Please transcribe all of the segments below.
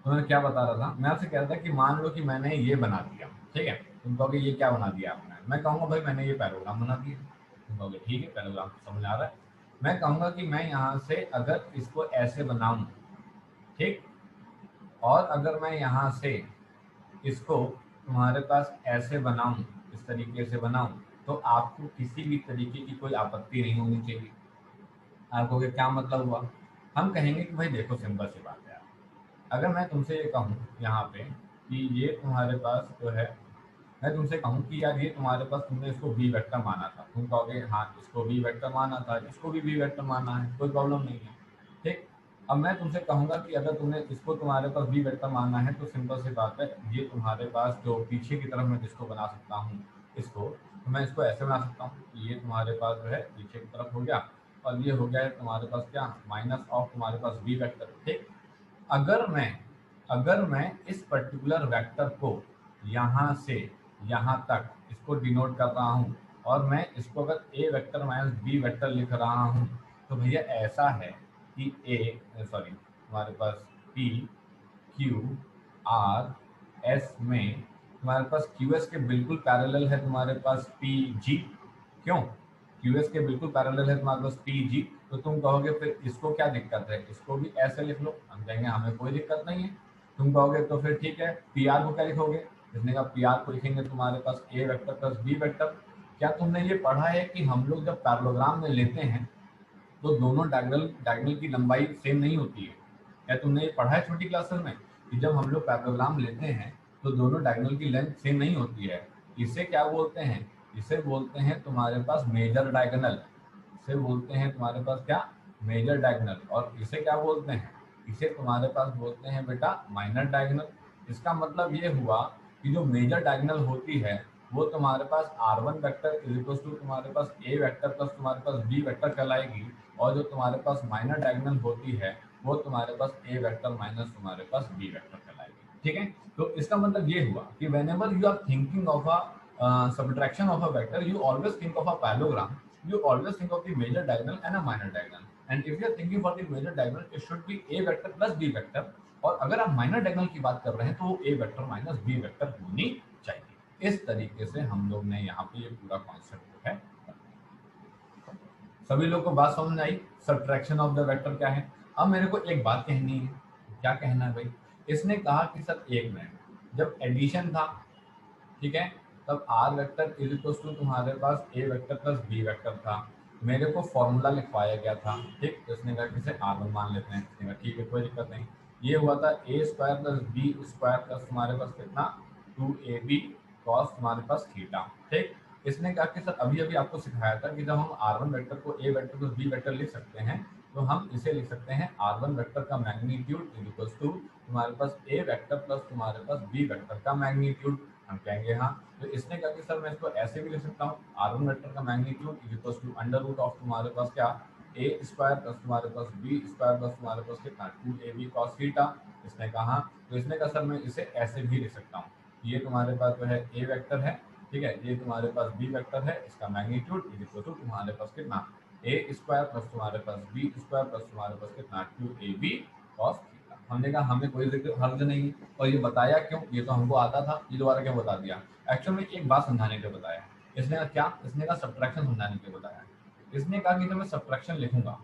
तो मैं क्या बता रहा था, मैं आपसे कह रहा था कि मान लो कि मैंने ये बना दिया, ठीक है, तुम कहोगे ये क्या बना दिया आपने, मैं कहूँगा भाई मैंने ये पैराग्राफ बना दिया। तुम कहोगे ठीक है, पैराग्राफ समझ आ रहा है। मैं कहूँगा कि मैं यहाँ से अगर इसको ऐसे बनाऊँ, ठीक, और अगर मैं यहाँ से इसको तुम्हारे पास ऐसे बनाऊं, इस तरीके से बनाऊं, तो आपको किसी भी तरीके की कोई आपत्ति नहीं होनी चाहिए। आप कहोगे क्या मतलब हुआ? हम कहेंगे कि भाई देखो सिंपल सी बात है यार, अगर मैं तुमसे ये कहूँ यहाँ पे कि ये तुम्हारे पास जो है, मैं तुमसे कहूँ कि यार ये तुम्हारे पास, तुमने इसको बी वेक्टर माना था, तुम कहोगे हाँ इसको बी वेक्टर माना था, इसको भी बी वेक्टर माना है, कोई प्रॉब्लम नहीं है, ठीक। अब मैं तुमसे कहूंगा कि अगर तुमने इसको तुम्हारे पास बी वेक्टर मानना है तो सिंपल सी बात है, ये तुम्हारे पास जो पीछे की तरफ मैं जिसको बना सकता हूँ इसको, तो मैं इसको ऐसे बना सकता हूँ कि ये तुम्हारे पास जो है पीछे की तरफ हो गया, और ये हो गया है तुम्हारे पास क्या, माइनस ऑफ तुम्हारे पास बी वेक्टर, ठीक। अगर मैं अगर मैं इस पर्टिकुलर वेक्टर को यहाँ से यहाँ तक इसको डिनोट कर रहा हूँ, और मैं इसको अगर ए वेक्टर माइनस बी वेक्टर लिख रहा हूँ, तो भैया ऐसा है कि तुम्हारे पास पी क्यू आर एस में तुम्हारे पास क्यू एस के बिल्कुल पैरेलल है तुम्हारे पास पी जी। क्यों? क्यू एस के बिल्कुल पैरेलल है तुम्हारे पास पी जी। तो तुम कहोगे फिर इसको क्या दिक्कत है, इसको भी ऐसे लिख लो। हम कहेंगे हमें कोई दिक्कत नहीं है। तुम कहोगे तो फिर ठीक है, पी आर को क्या लिखोगे? इसने कहा पी आर को लिखेंगे तुम्हारे पास A vector plus B vector. क्या तुमने ये पढ़ा है कि हम लोग जब पैरेललोग्राम में लेते हैं तो दोनों डायगोनल डायगोनल की लंबाई सेम नहीं होती है? क्या तुमने ये पढ़ा है छोटी क्लासेस में कि जब हम लोग पैरेललोग्राम लेते हैं तो दोनों डायगोनल की लेंथ सेम नहीं होती है? इसे क्या बोलते हैं? इसे बोलते हैं तुम्हारे पास मेजर डायगोनल। इसे बोलते हैं तुम्हारे पास क्या, मेजर डायगोनल। और इसे क्या बोलते हैं? इसे तुम्हारे पास बोलते हैं बेटा माइनर डायगोनल। इसका मतलब ये हुआ कि जो मेजर डायगोनल होती है वो तुम्हारे पास r1 vector is equal to तुम्हारे पास a वेक्टर प्लस तुम्हारे पास b वेक्टर कहलाएगी, और जो तुम्हारे पास माइनर डायगोनल होती है वो तुम्हारे पास a वेक्टर माइनस तुम्हारे पास b वेक्टर कहलाएगी, ठीक है। तो इसका मतलब ये हुआ कि whenever you are thinking of a subtraction of a vector, you always think of a parallelogram, you always think of the major diagonal and a minor diagonal, and if you are thinking for the major diagonal it should be a vector plus b vector, और अगर आप minor diagonal की बात कर रहे हैं तो वो a vector minus b vector होनी चाहिए। इस तरीके से हम लोग ने यहाँ पे ये पूरा कॉन्सेप्ट जो है, सभी लोग को बात समझ आई सब्ट्रैक्शन ऑफ द वेक्टर क्या है। अब मेरे को एक बात कहनी है। क्या कहना है भाई? इसने कहा कि सर एक मिनट, जब एडिशन था, ठीक है, तब R vector is equal to तुम्हारे पास A vector plus B vector था, मेरे को फॉर्मूला लिखवाया गया था, ठीक। तो इसने कहा कि इसे R1 मान लेते हैं। इसने कहा ठीक है कोई दिक्कत नहीं। ये हुआ था a square plus b square plus तुम्हारे पास कितना, 2ab कॉस तुम्हारे पास थीटा, ठीक। इसने कहा कि सर अभी अभी आपको सिखाया था कि जब हम R1 वेक्टर को ए वेक्टर प्लस बी वेक्टर लिख सकते हैं तो हम इसे लिख सकते हैं R1 वेक्टर का मैग्नीट्यूड इज इक्वल टू तुम्हारे पास ए वेक्टर प्लस तुम्हारे पास बी वेक्टर का मैग्नीट्यूड। हम कहेंगे हाँ। तो इसने कहा कि सर मैं इसको ऐसे भी लिख सकता हूँ, R1 वेक्टर का magnitude is equal to under root of तुम्हारे पास क्या, ए स्क्वायर प्लस तुम्हारे पास बी स्क्वायर प्लस तुम्हारे पास कितना, 2ab cos थीटा। इसने कहा हाँ। तो इसने कहा सर मैं इसे ऐसे भी लिख सकता हूँ, ये तुम्हारे पास जो है ए वेक्टर है, ठीक है, ये तुम्हारे पास बी वेक्टर है, इसका मैग्नीट्यूड इज इक्वल टू तुम्हारे पास कितना, ए स्क्वायर प्लस तुम्हारे पास बी स्क्वायर प्लस तुम्हारे पास कितना, 2ab cos थीटा। हमने कहा हमें कोई हर्ज नहीं। और ये बताया क्यों? ये तो हमको आता था, ये दोबारा क्यों बता दिया? एक्चुअल में एक बात समझाने के लिए बताया। इसने कहा क्या? इसने कहा सब्ट्रैक्शन समझाने के लिए बताया। इसने कहा कि जब मैं सब्ट्रैक्शन लिखूंगा,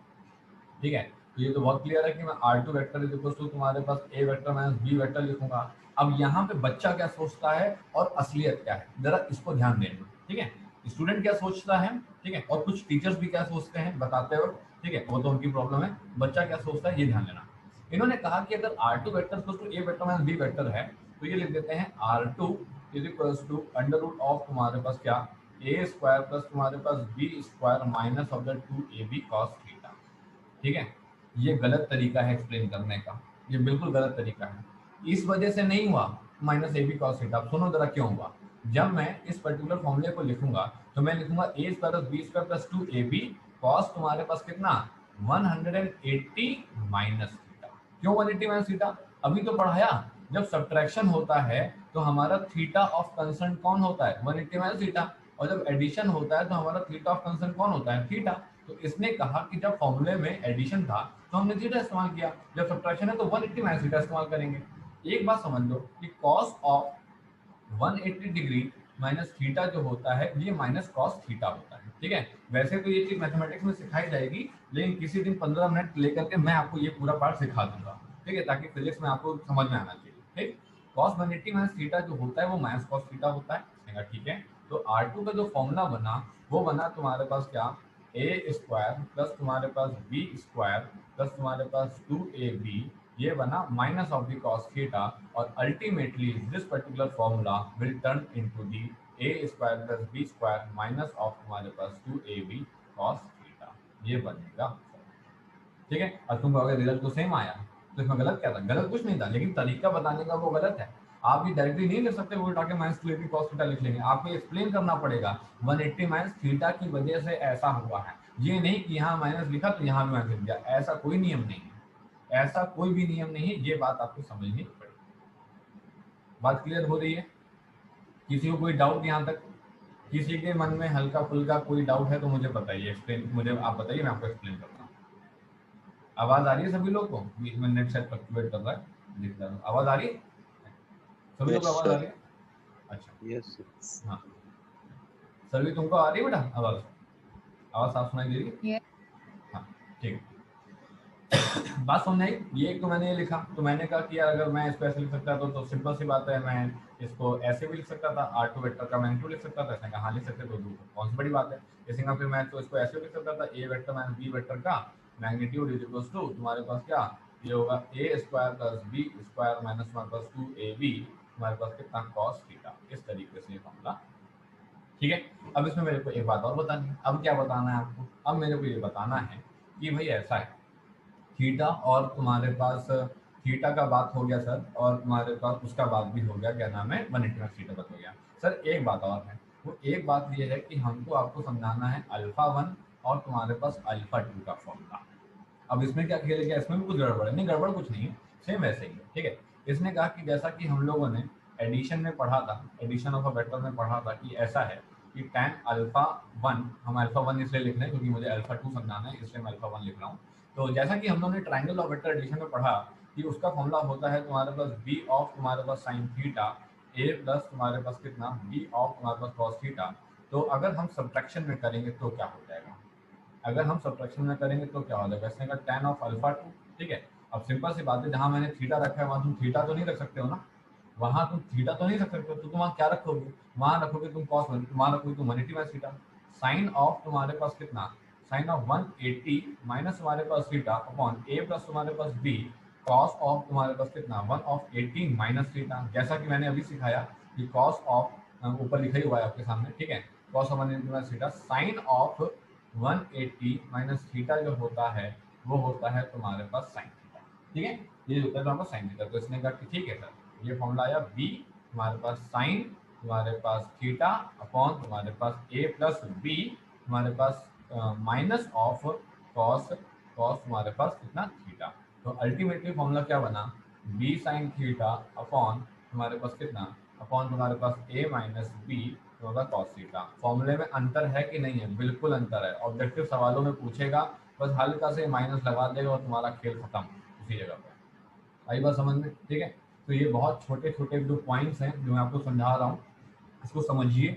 ठीक है, तो ये तो बहुत क्लियर है कि मैं R2 vector is equal to तुम्हारे पास A vector minus b vector लिखूंगा। अब यहाँ पे बच्चा क्या सोचता है और असलियत क्या है, जरा इसको ध्यान देना, ठीक है। स्टूडेंट क्या सोचता है, ठीक है, और कुछ टीचर्स भी क्या सोचते हैं बताते वक्त, ठीक है, वो तो उनकी प्रॉब्लम है। बच्चा क्या सोचता है ये ध्यान देना। इन्होंने कहा कि अगर R2 vector equal to a vector minus b vector है तो ये लिख देते हैं R2 is equal to under root of तुम्हारे पास क्या, ए स्क्वायर प्लस तुम्हारे पास b square minus of the 2ab cos theta, ठीक है। ये गलत तरीका है एक्सप्लेन करने का, ये बिल्कुल गलत तरीका है। इस वजह से नहीं हुआ minus A B cos theta. सुनो जरा क्यों हुआ। जब मैं इस पर्टिकुलर फॉर्मूले को लिखूंगा तो मैं लिखूंगा a square plus b square plus 2ab cos तुम्हारे पास कितना, 180 माइनस थीटा। क्यों 180 माइनस थीटा? अभी तो पढ़ाया, जब सब्ट्रैक्शन होता है तो हमारा थीटा ऑफ कंसर्न कौन होता है, 180 माइनस थीटा। और जब एडिशन होता है तो हमारा थीटा ऑफ कंसर्न कौन होता है, थीटा। तो इसने कहा कि जब फॉर्मूले में एडिशन था तो हमने थीटा इस्तेमाल किया, जब सब्ट्रैक्शन है तो 180 माइनस थीटा इस्तेमाल करेंगे। एक बात समझ लो कि cos of 180 degree minus theta जो होता है ये माइनस कॉस थीटा होता है, ठीक है। वैसे तो ये चीज मैथमेटिक्स में सिखाई जाएगी, लेकिन किसी दिन 15 मिनट लेकर के मैं आपको ये पूरा पार्ट सिखा दूंगा, ठीक है, ताकि फिजिक्स में आपको समझ में आना चाहिए, ठीक। कॉस 180 माइनस थीटा जो होता है वो माइनस कॉस थीटा होता है, मैंने कहा ठीक है। तो R2 का जो फॉर्मूला बना वो बना तुम्हारे पास क्या, ए स्क्वायर प्लस तुम्हारे पास बी स्क्वायर प्लस तुम्हारे पास 2ab, ये बना minus of the cos theta, और ultimately this particular formula will turn into the a square plus b square minus of तुम्हारे पास 2ab कॉस थीटा, ये बनेगा, ठीक है। और तुम कहोगे रिजल्ट तो सेम आया, तो इसमें गलत क्या था, गलत कुछ नहीं था, लेकिन तरीका बताने का वो गलत है। आप भी डायरेक्टली नहीं लिख सकते, वो उठा के माइनस 2ab cos थीटा लिख लेंगे, आपको एक्सप्लेन करना पड़ेगा 180 माइनस थीटा की वजह से ऐसा हुआ है, ये नहीं कि यहाँ माइनस लिखा तो यहाँ भी माइनस लिख दिया, ऐसा कोई नियम नहीं है, ऐसा कोई भी नियम नहीं है, ये बात आपको समझनी पड़ेगी। बात क्लियर हो रही है? किसी को कोई डाउट यहाँ तक? किसी के मन में हल्का फुल्का कोई डाउट है तो मुझे बताइए, एक्सप्लेन मुझे आप बताइए, मैं आपको एक्सप्लेन करता हूँ। आवाज आ रही है सभी लोग को? बीच में नेट सेट फ्लक्चुएट कर रहा है, दिख रहा है, आवाज आ रही है सभी लोग यस को, आवाज आ सर। रही है? अच्छा, यस यस। हाँ, सभी तुमको आ रही है बेटा आवाज? आवाज साफ सुनाई दे रही है? ये हाँ, ठीक है। बात समझ आई? ये एक तो मैंने ये लिखा, तो मैंने कहा कि यार अगर मैं इसको ऐसे लिख सकता तो सिंपल सी बात है, मैं इसको ऐसे भी लिख सकता था, R2 वेक्टर का मैं लिख सकता था, इसने कहा हाँ लिख सकते, तो कौन सी बड़ी बात है। इसी का फिर मैं तो इसको ऐसे लिख सकता था, a vector minus b vector का मैग्नीट्यूड इज इक्वल्स टू तुम्हारे पास क्या, ये होगा a square plus b square minus तुम्हारे पास 2ab, तुम्हारे पास कितना कॉस थीटा, इस तरीके से ये फॉर्मूला, ठीक है। अब इसमें मेरे को एक बात और बतानी है, अब क्या बताना है आपको, अब मेरे को ये बताना है कि भाई ऐसा है, थीटा और तुम्हारे पास थीटा का बात हो गया सर, और तुम्हारे पास उसका बात भी हो गया, क्या नाम है, 180 थीटा बात हो गया सर। एक बात और है, वो एक बात ये है कि हमको आपको समझाना है अल्फा 1 और तुम्हारे पास अल्फा 2 का फॉर्मूला। अब इसमें क्या खेल गया, इसमें भी कुछ गड़बड़ है? नहीं, गड़बड़ कुछ नहीं है, सेम वैसे ही है, ठीक है। इसने कहा कि जैसा कि हम लोगों ने एडिशन में पढ़ा था, एडिशन ऑफ अ वेक्टर में पढ़ा था कि ऐसा है कि tan अल्फा 1, हम अल्फा 1 इसलिए लिख रहे हैं क्योंकि मुझे अल्फा 2 समझाना है, इसलिए मैं अल्फा 1 लिख रहा हूँ। तो जैसा कि हम लोगों ने ट्राइंगल ऑफ वेक्टर एडिशन में पढ़ा कि उसका फॉर्मूला होता है तुम्हारे पास बी ऑफ तुम्हारे पास साइन थीटा ए प्लस तुम्हारे पास कितना बी ऑफ तुम्हारे पास कॉस थीटा। तो अगर हम सब्ट्रैक्शन में करेंगे तो क्या हो जाएगा, अगर हम सब्ट्रैक्शन में करेंगे तो क्या हो जाएगा, इसने कहा tan ऑफ अल्फा 2, ठीक है। अब सिंपल सी बात है, जहां मैंने थीटा रखा है वहां तुम थीटा तो नहीं रख सकते हो ना, वहां तुम थीटा तो नहीं रख सकते हो, तो तुम वहां क्या रखोगे, वहां रखोगे तुम कॉस, वहां रखोगे तुम 180 माइनस थीटा। साइन ऑफ तुम्हारे पास कितना, साइन ऑफ 180 माइनस तुम्हारे पास थीटा अपॉन ए प्लस तुम्हारे पास बी, कॉस ऑफ तुम्हारे पास कितना 180 माइनस थीटा, जैसा कि मैंने अभी सिखाया कि कॉस ऑफ ऊपर लिखा ही हुआ है आपके सामने, ठीक है, cos of 180 minus theta, sine of 180 minus theta जो होता है वो होता है तुम्हारे पास साइन थीटा, ठीक है, ये होता है तुम्हारे पास साइन थीटा। तो इसने कहा कि ठीक है सर, ये फॉर्मूला आया बी तुम्हारे पास साइन तुम्हारे पास थीटा अपॉन तुम्हारे पास ए प्लस बी तुम्हारे पास माइनस ऑफ कॉस, कॉस तुम्हारे पास कितना थीटा। तो अल्टीमेटली फॉर्मूला क्या बना, बी साइन थीटा अपॉन तुम्हारे पास कितना, अपॉन तुम्हारे पास ए माइनस बी होगा कॉस थीटा। फॉर्मूले में अंतर है कि नहीं है, बिल्कुल अंतर है, ऑब्जेक्टिव सवालों में पूछेगा, बस हल्का से माइनस लगा देगा और तुम्हारा खेल खत्म उसी जगह पर। आई बात समझ में, ठीक है। तो ये बहुत छोटे छोटे जो पॉइंट्स हैं जो मैं आपको समझा रहा हूँ, इसको समझिए।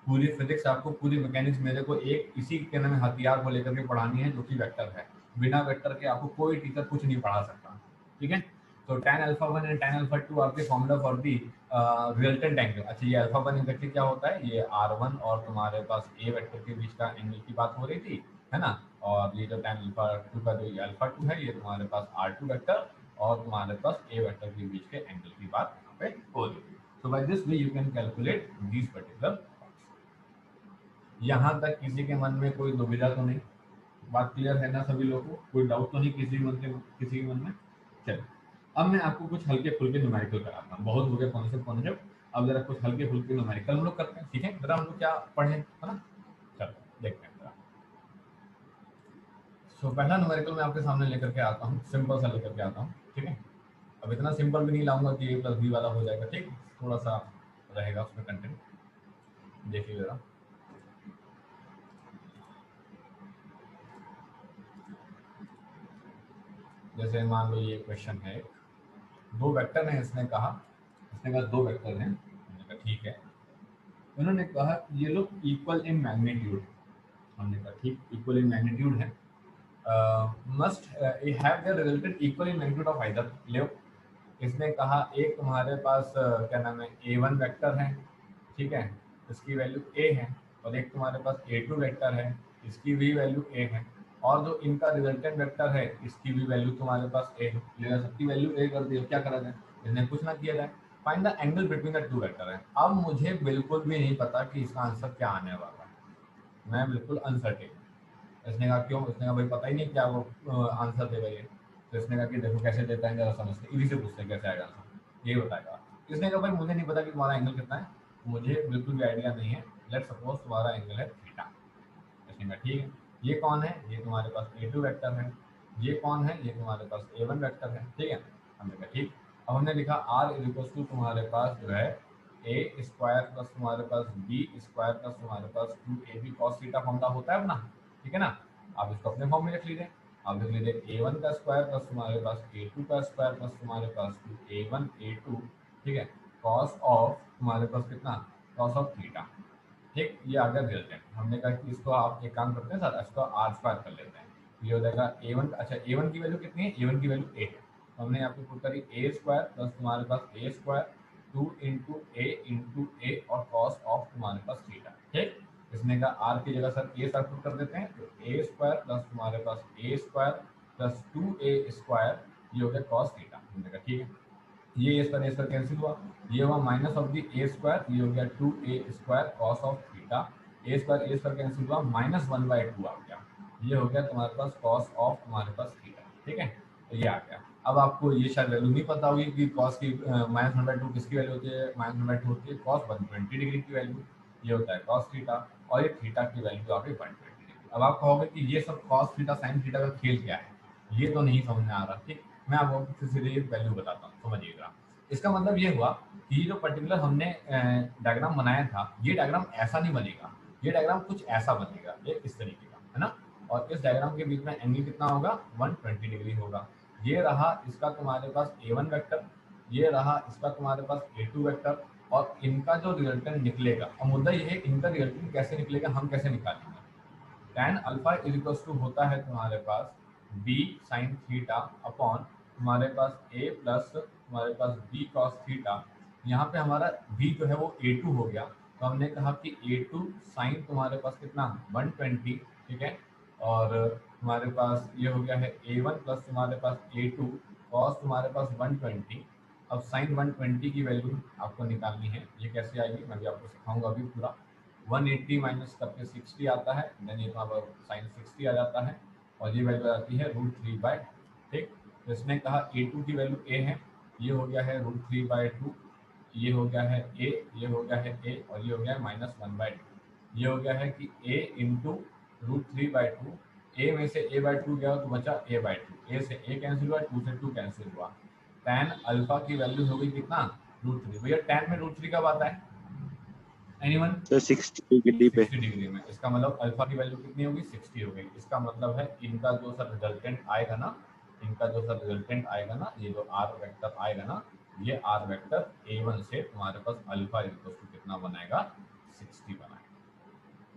पूरी फिजिक्स आपको, पूरी मैकेनिक्स मेरे को एक इसी के नाम हथियार को लेकर के पढ़ानी है जो कि वेक्टर है। बिना वेक्टर के आपको कोई टीचर कुछ नहीं पढ़ा सकता, ठीक है। तो tan alpha 1 and tan alpha 2 आपके formula for the resultant angle. अच्छा, ये अल्फा 1 एग्जैक्टली क्या होता है, ये R1 और तुम्हारे पास ए वेक्टर के बीच का एंगल की बात हो रही थी, है ना। और ये जो tan अल्फा 2 का जो ये अल्फा 2 है, ये तुम्हारे पास R2 वेक्टर और तुम्हारे पास ए वेक्टर के बीच के एंगल की बात यहाँ पे हो रही थी। So by this way you can calculate these particular points. यहाँ तक किसी के मन में कोई दुविधा तो नहीं, बात क्लियर है ना सभी लोगों को, कोई डाउट तो नहीं किसी के मन में? चलो, अब मैं आपको कुछ हल्के फुल्के न्यूमेरिकल कराता हूँ, बहुत हो गए कॉन्सेप्ट, अब जरा कुछ हल्के फुल्के न्यूमेरिकल हम लोग करते हैं, ठीक है। जरा हम लोग क्या पढ़े, है ना, चलो देखते हैं जरा। सो पहला न्यूमेरिकल मैं आपके सामने लेकर के आता हूँ, सिंपल सा लेकर के आता हूँ, ठीक है। अब इतना सिंपल भी नहीं लाऊंगा कि ए प्लस बी वाला हो जाएगा, ठीक, थोड़ा सा रहेगा उसमें कंटेंट, देखिए जरा। जैसे मान लो ये क्वेश्चन है, दो वेक्टर हैं, इसने कहा दो वेक्टर हैं। हमने कहा ठीक है। उन्होंने कहा ये लोग इक्वल इन मैग्नीट्यूड। हमने कहा ठीक, इक्वल इन मैग्नीट्यूड है। Must have their resultant equal in magnitude of either. ले, इसने कहा एक तुम्हारे पास क्या नाम है A1 वेक्टर है, ठीक है, इसकी वैल्यू A है, और एक तुम्हारे पास A2 वेक्टर है, इसकी भी वैल्यू A है, और जो इनका रिजल्टेंट वेक्टर है इसकी भी वैल्यू तुम्हारे पास A है। लेकिन सबकी वैल्यू A कर दी, क्या करा जाए, इसने कुछ ना किया जाए। Find the angle between the two vector है। अब मुझे बिल्कुल भी नहीं पता कि इसका आंसर क्या आने वाला है, मैं बिल्कुल अनसर्टेन। इसने कहा क्यों, इसने कहा भाई पता ही नहीं क्या वो आंसर देगा ये। तो इसने कहा कि देखो कैसे देता है, जरा समझते, इसी से पूछते हैं कैसे आएगा आंसर, यही बताएगा। इसने कहा भाई मुझे नहीं पता कि तुम्हारा एंगल कितना है, मुझे बिल्कुल भी आइडिया नहीं है, लेट सपोज तुम्हारा एंगल है थीटा। इसने कहा ठीक है, ये कौन है, ये तुम्हारे पास A2 वेक्टर है, ये कौन है, ये तुम्हारे पास A1 वेक्टर है, ठीक है। हमने कहा ठीक। अब हमने लिखा R इक्वल टू तुम्हारे पास जो है A स्क्वायर प्लस तुम्हारे पास B स्क्वायर प्लस तुम्हारे पास 2AB cos थीटा फॉर्मूला होता है अपना, ठीक है ना। आप इसको अपने फॉर्म में लिख लीजिए। आप लिख लीजिए A1 का स्क्वायर प्लस तुम्हारे पास A2 का स्क्वायर प्लस तुम्हारे पास 2A1 A2, ठीक है, कॉस ऑफ तुम्हारे पास कितना, कॉस ऑफ थीटा, ठीक। ये आ गया रिजल्टेंट। हमने कहा कि इसको आप एक काम करते हैं सर, इसको आर स्क्वायर कर लेते हैं, ये हो जाएगा A1। अच्छा, A1 की वैल्यू कितनी है, A1 की वैल्यू A है, तो हमने यहाँ पे पुट करी A स्क्वायर प्लस तुम्हारे पास A स्क्वायर 2 इंटू A और कॉस ऑफ तुम्हारे पास थीटा, ठीक। इसने कहा आर की जगह सर A स्क्वायर पुट कर देते हैं, तो A स्क्वायर प्लस तुम्हारे पास A square plus 2A square, ये हो गया कॉस थीटा। हमने कहा ठीक है, ये इस पर कैंसिल हुआ, ये हुआ minus of the A square, ये हो गया 2A square cos of theta. A square cancel हुआ, -1/2 आ गया, ये हो गया तुम्हारे पास कॉस ऑफ तुम्हारे पास थीटा, ठीक है। तो ये आ गया। अब आपको ये शायद वैल्यू नहीं पता होगी कि कॉस की -1/2 किसकी वैल्यू होती है, -1/2 होती है कॉस 120 डिग्री की वैल्यू, ये होता है कॉस थीटा, और ये थीटा की वैल्यू आ गई 120 डिग्री। अब आप कहोगे कि ये सब कॉस थीटा साइन थीटा का खेल क्या है, ये तो नहीं समझ में आ रहा, ठीक। मैं आपको सीधे वैल्यू बताता हूँ, समझिएगा। इसका मतलब ये हुआ कि जो पर्टिकुलर हमने डायग्राम बनाया था, ये डायग्राम ऐसा नहीं बनेगा, ये डायग्राम कुछ ऐसा बनेगा, ये इस तरीके का है ना। और इस डायग्राम के बीच में एंगल कितना होगा, 120 डिग्री होगा। ये रहा इसका तुम्हारे पास A1 वेक्टर, ये रहा इसका तुम्हारे पास A2 वेक्टर, और इनका जो रिजल्टेंट निकलेगा, अब मुद्दा ये है इनका रिजल्टेंट कैसे निकलेगा, हम कैसे निकालेंगे। tan alpha is equal to होता है तुम्हारे पास b साइन थीटा अपॉन तुम्हारे पास a प्लस तुम्हारे पास b कॉस थीटा। यहाँ पे हमारा b जो है वो A2 हो गया, तो हमने कहा कि A2 साइन तुम्हारे पास कितना 120, ठीक है, और तुम्हारे पास ये हो गया है A1 प्लस तुम्हारे पास A2 कॉस तुम्हारे पास 120। अब साइन 120 की वैल्यू आपको निकालनी है, ये कैसे आएगी मैं भी आपको सिखाऊंगा अभी पूरा। 180 माइनस करके 60 आता है, देन ये वहाँ पर साइन 60 आ जाता है, और ये वैल्यू आती है √3/, ठीक। तो इसने कहा A2 की वैल्यू A है, ये हो गया है √3/2, ये हो गया है A, ये हो गया है A, और ये हो गया है -1/2। ये हो गया है कि A इंटू √3/2, A में से A/2 गया तो बचा A/2, A से A कैंसिल हुआ, 2 से 2 कैंसिल हुआ। tan अल्फा की वैल्यू हो गई कितना, √3। भैया tan में √3 कब आता है, एनीवन, तो 60 डिग्री पे। 60 डिग्री में। इसका मतलब अल्फा की वैल्यू कितनी होगी, 60 हो गई। इसका मतलब है इनका जो सा रिजल्टेंट आएगा ना, इनका जो सा रिजल्टेंट आएगा ना, ये जो आर वेक्टर आएगा ना, ये आर वेक्टर A1 से तुम्हारे पास अल्फा इक्वल टू कितना बनाएगा, 60 बनाएगा,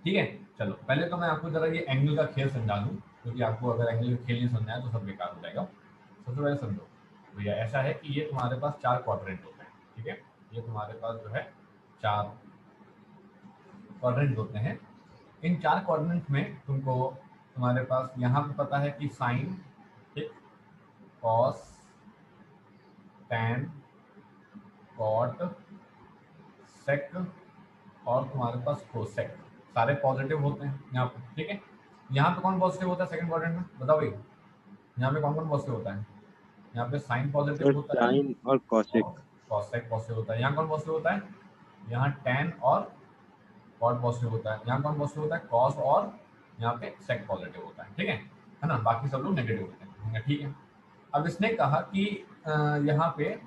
ठीक है। चलो पहले तो मैं आपको जरा ये एंगल का खेल समझा दूं, क्योंकि आपको अगर एंगल का खेल नहीं समझना है तो सब बेकार हो जाएगा। सबसे पहले समझो भैया, ऐसा है कि ये तुम्हारे पास 4 क्वाड्रेंट होते हैं, ठीक है, ये तुम्हारे पास जो है 4 क्वाड्रेंट होते हैं। इन 4 क्वाड्रेंट में तुमको तुम्हारे पास यहाँ पे पता है कि साइन, ठीक, कॉस, टैन, कॉट, सेक, और तुम्हारे पास कोसेक, सारे पॉजिटिव होते हैं यहाँ पे, ठीक है। यहाँ पे कौन पॉजिटिव होता है सेकंड क्वाड्रेंट में, बताओ भाई, यहाँ पे कौन कौन पॉजिटिव होता है। यहाँ पे साइन पॉजिटिव सर होता है, साइन और कॉसेक। और कॉसेक पॉजिटिव होता है। यहाँ कौन पॉजिटिव होता है, यहाँ टैन और कॉट पॉजिटिव होता है। यहाँ कौन पॉजिटिव होता है, कॉस, और यहाँ पे सेक पॉजिटिव होता है, ठीक है ना। बाकी सब लोग नेगेटिव होते हैं, ठीक है। अब इसने कहा कि यहाँ पे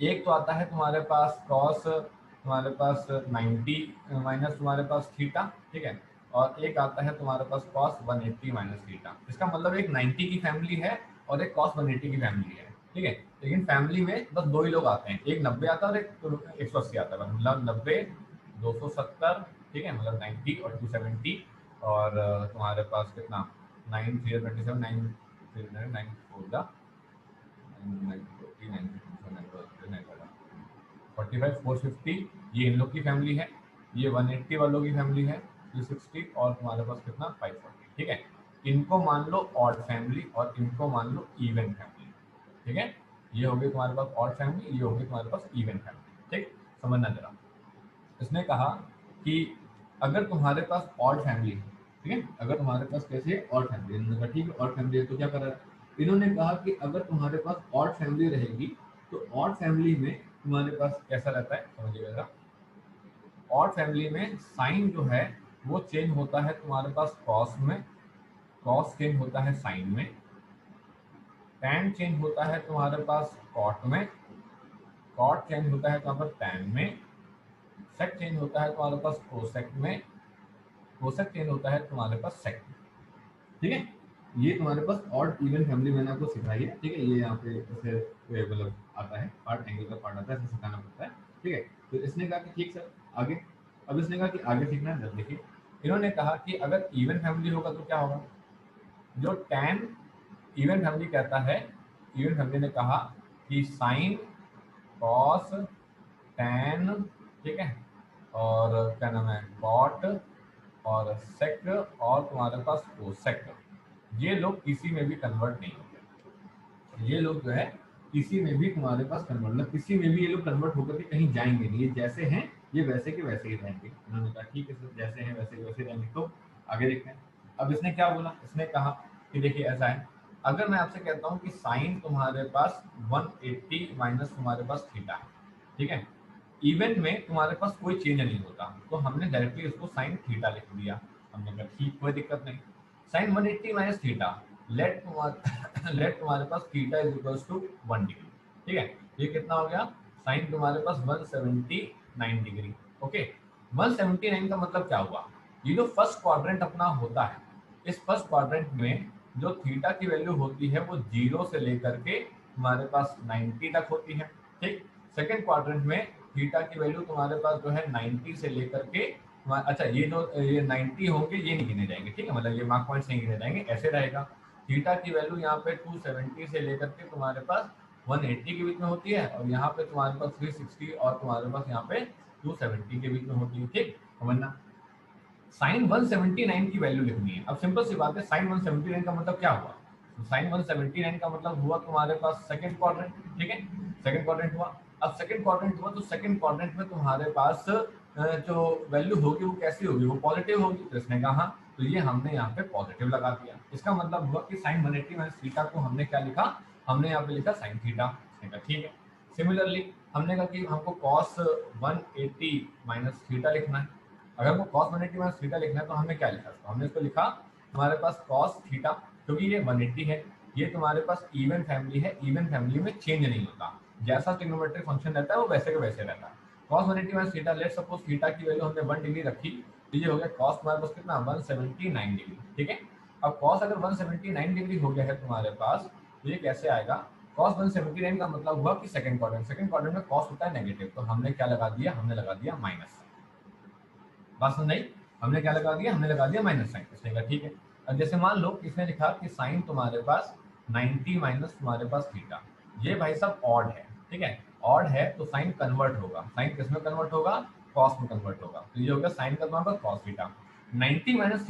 एक तो आता है तुम्हारे पास कॉस तुम्हारे पास 90 माइनस तुम्हारे पास थीटा, ठीक है, और एक आता है तुम्हारे पास कॉस 180 माइनस थीटा। इसका मतलब एक 90 की फैमिली है और एक कॉस 180 की फैमिली है, ठीक है। लेकिन फैमिली में बस दो ही लोग आते हैं, एक 90 आता है और एक 180 आता है, मतलब 90 270, ठीक है, मतलब 90 और 270, और तुम्हारे पास कितना 9 3 27 9 3 9 4 दा 45 450, ये इन लोग की फैमिली है, ये 180 वालों की फैमिली है 360, और तुम्हारे पास कितना 540, ठीक है। इनको मान लो ऑड फैमिली और इनको मान लो इवन फैमिली, ठीक है। ये हो गई तुम्हारे पास ऑड फैमिली, ये हो गई तुम्हारे पास इवन फैमिली, ठीक। समझना जरा, इसने कहा कि अगर तुम्हारे पास ऑड फैमिली है, ठीक है, अगर तुम्हारे पास कैसे है ऑड फैमिली, इन्होंने कहा ठीक है ऑड फैमिली है, तो क्या करा है इन्होंने कहा कि अगर तुम्हारे पास ऑड फैमिली रहेगी तो ऑड फैमिली में तुम्हारे पास कैसा रहता है, समझिएगा। ऑड फैमिली में साइन जो है वो चेंज होता है तुम्हारे पास कॉस में, कॉस चेंज होता है साइन में, टैन चेंज होता है तुम्हारे पास कॉट में, कॉट चेंज होता है तुम्हारे पास टैन में, सेक चेंज होता है तुम्हारे पास कोसेक में, कोसेक चेंज होता है तुम्हारे पास सेक में, ठीक है। ये तुम्हारे पास ऑड इवन फैमिली मैंने आपको सिखाई है, ठीक है। ये यहाँ पे ऐसे मतलब आता है पार्ट, एंगल का पार्ट आता है, ऐसे सिखाना पड़ता है, ठीक है। तो इसने कहा कि ठीक सर आगे, अब इसने कहा कि आगे सीखना है, जब देखिए इन्होंने कहा कि अगर इवन फैमिली होगा तो क्या होगा, जो टैन इवन फैमिली कहता है, इवन फैमिली ने कहा कि साइन कॉस टैन, ठीक है, और क्या नाम है कॉट और सेक और तुम्हारे पास कोसेक, ये लोग किसी में भी कन्वर्ट नहीं होते, ये लोग जो है किसी में भी तुम्हारे पास कन्वर्ट, मतलब किसी में भी ये लोग कन्वर्ट होकर के कहीं जाएंगे नहीं, ये जैसे हैं ये वैसे के वैसे ही रहेंगे। उन्होंने कहा ठीक है सर, जैसे हैं वैसे के वैसे रहेंगे। तो आगे देखते हैं, अब इसने क्या बोला, इसने कहा कि देखिए ऐसा है, अगर मैं आपसे कहता हूँ कि साइन तुम्हारे पास 180 माइनस तुम्हारे पास थीटा है, ठीक है, इवन में तुम्हारे पास कोई चेंज नहीं होता, तो हमने डायरेक्टली इसको साइन थीटा लिख दिया। हमने कहा ठीक, कोई दिक्कत नहीं, साइन 180 माइनस थीटा, लेट तुम्हारे लेट तुम्हारे पास theta is equals to 1 degree, ठीक है। ये कितना हो गया, साइन तुम्हारे पास 179 डिग्री, ओके। 179 का मतलब क्या हुआ, ये जो फर्स्ट क्वाड्रेंट अपना होता है, इस फर्स्ट क्वाड्रेंट में जो थीटा की वैल्यू होती है वो 0 से लेकर के तुम्हारे पास 90 तक होती है, ठीक। सेकेंड क्वाड्रेंट में थीटा की वैल्यू तुम्हारे पास जो है 90 से लेकर के अच्छा ये जो ये 90 होंगे ये नहीं गिने जाएंगे, ठीक है, मतलब ये मार्क पॉइंट्स नहीं गिने जाएंगे, ऐसे रहेगा। थीटा की वैल्यू यहाँ पे 270 से लेकर के तुम्हारे पास 180 के बीच में होती है, और यहाँ पे तुम्हारे पास 360 और तुम्हारे पास यहाँ पे 270 के बीच में होती है, ठीक। समझना, साइन 179 की वैल्यू लिखनी है। अब सिंपल सी बात है, साइन 179 का मतलब क्या हुआ, साइन 179 का मतलब हुआ तुम्हारे पास सेकंड क्वाड्रेंट, ठीक है, सेकंड क्वाड्रेंट हुआ। अब सेकंड क्वाड्रेंट हुआ तो सेकंड क्वाड्रेंट में तुम्हारे पास जो वैल्यू होगी वो कैसी होगी, वो पॉजिटिव होगी, तो इसने कहा हाँ, तो ये हमने यहाँ पे पॉजिटिव लगा दिया। इसका मतलब हुआ कि साइन 180 माइनस थीटा को हमने क्या लिखा, हमने यहाँ पे लिखा साइन थीटा, इसने कहा ठीक है। सिमिलरली हमने कहा कि हमको कॉस 180 माइनस थीटा लिखना है, अगर हमको कॉस 180 माइनस थीटा लिखना है तो हमने क्या लिखा, तो हमने इसको लिखा हमारे पास कॉस थीटा, क्योंकि ये 180 है, ये तुम्हारे पास इवन फैमिली है, इवन फैमिली में चेंज नहीं होता, जैसा ट्रिग्नोमेट्रिक फंक्शन रहता है वो वैसे के वैसे रहता है। Cos 180 minus theta, let suppose theta की वैल्यू हमने 1 डिग्री रखी, तो ये हो गया कॉस तुम्हारे पास कितना 179 डिग्री, ठीक है। अब कॉस अगर 179 डिग्री हो गया है तुम्हारे पास, तो ये कैसे आएगा, कॉस 179 का मतलब हुआ कि सेकंड क्वाड्रेंट, सेकंड क्वाड्रेंट में कॉस होता है नेगेटिव, तो हमने क्या लगा दिया, हमने लगा दिया माइनस, बात समझ आई, हमने क्या लगा दिया, हमने लगा दिया माइनस साइन, इसने कहा ठीक है। अब जैसे मान लो इसने लिखा कि साइन तुम्हारे पास 90 माइनस तुम्हारे पास थीटा, ये भाई साहब ऑड है, ठीक है, ऑड है तो साइन कन्वर्ट होगा, साइन किस में कन्वर्ट होगा, कॉस में कन्वर्ट होगा, तो ये होगा साइन का तुम्हारे पास कॉस थीटा, 90 माइनस